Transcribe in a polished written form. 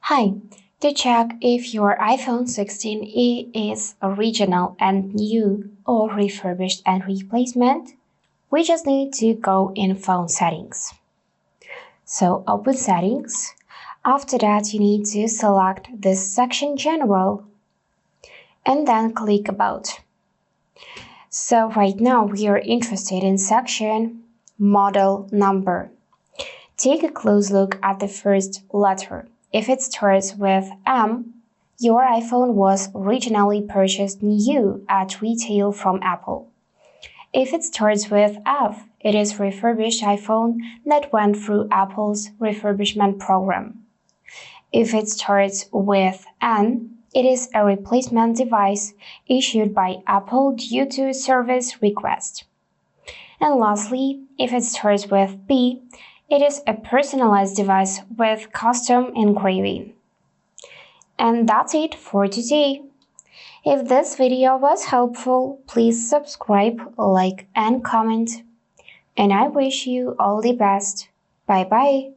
Hi, to check if your iPhone 16e is original and new or refurbished and replacement, we just need to go in phone settings. So open settings. After that, you need to select this section general and then click about. So right now we are interested in section model number. Take a close look at the first letter. If it starts with M, your iPhone was originally purchased new at retail from Apple. If it starts with F, it is refurbished iPhone that went through Apple's refurbishment program. If it starts with N, it is a replacement device issued by Apple due to a service request. And lastly, if it starts with P, it is a personalized device with custom engraving. And that's it for today. If this video was helpful, please subscribe, like, and comment. And I wish you all the best. Bye bye.